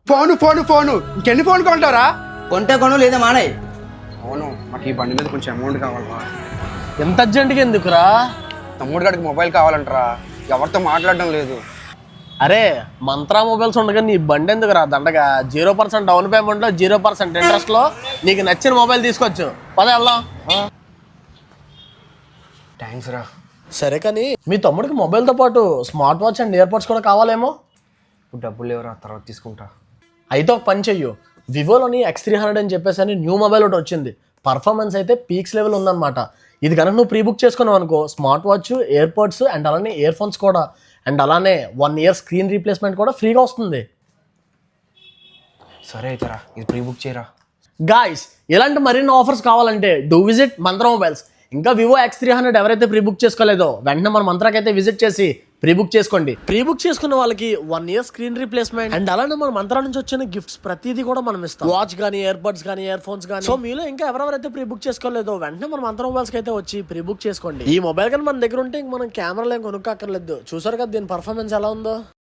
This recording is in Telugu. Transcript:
ఫోను ఇంకెన్ని ఫోన్ కొంటారా? కొంటే కొను లేదా మానే. అవును, మాకు ఈ బండి మీద కొంచెం అమౌంట్ కావాలరా. ఎంత అర్జెంట్గా ఎందుకురా? తమ్ముడు గారికి మొబైల్ కావాలంటారా, ఎవరితో మాట్లాడడం లేదు. అరే మంత్రా మొబైల్స్ ఉండగా నీ బండి ఎందుకురా దండగా? 0% డౌన్ పేమెంట్లో 0% ఇంట్రెస్ట్లో నీకు నచ్చిన మొబైల్ తీసుకోవచ్చు. పద వెళ్దాం. థ్యాంక్స్ రా. సరే కానీ మీ తమ్ముడికి మొబైల్తో పాటు స్మార్ట్ వాచ్ అండ్ ఇయర్పోడ్స్ కూడా కావాలేమో. ఇప్పుడు డబ్బులు లేవురా, తర్వాత తీసుకుంటా. అయితే ఒక పని చెయ్యు, వివోలోని X300 అని చెప్పేసి అని న్యూ మొబైల్ ఒకటి వచ్చింది. పర్ఫార్మెన్స్ అయితే పీక్స్ లెవెల్ ఉందన్నమాట. ఇది కనుక నువ్వు ప్రీ బుక్ చేసుకున్నావు అనుకో, స్మార్ట్ వాచ్, ఇయర్పోడ్స్ అండ్ అలానే ఇయర్ ఫోన్స్ కూడా అండ్ అలానే 1 year స్క్రీన్ రీప్లేస్మెంట్ కూడా ఫ్రీగా వస్తుంది. సరే అయితే రా, ఇది ప్రీ బుక్ చేయరా. గాయ్స్, ఇలాంటి మరిన్ని ఆఫర్స్ కావాలంటే డూ విజిట్ మంత్రా మొబైల్స్. ఇంకా వివో X300 ఎవరైతే ప్రీ బుక్ చేసుకోలేదో వెంటనే మన మంత్రాకైతే విజిట్ చేసి ప్రీ బుక్ చేసుకోండి. ప్రీ బుక్ చేసుకున్న వాళ్ళకి 1 year స్క్రీన్ రీప్లేస్మెంట్ అండ్ అలానే మన మంత్రా నుంచి వచ్చిన గిఫ్ట్స్ ప్రతిదీ కూడా మనం ఇస్తాం. వాచ్ కానీ, ఇయర్ బడ్స్ కానీ, ఇయర్ ఫోన్స్ కానీ. సో మీలో ఇంకా ఎవరెవరైతే ప్రీ బుక్ చేసుకోలేదో వెంటనే మన మంత్రా మొబైల్స్ అయితే వచ్చి ప్రీ బుక్ చేసుకోండి. ఈ మొబైల్ కానీ మన దగ్గర ఉంటే ఇంక మనం కెమెరాలు ఏం కొనుక్కోక్కర్లేదు. చూసారు కదా దీని పర్ఫార్మెన్స్ ఎలా ఉందో.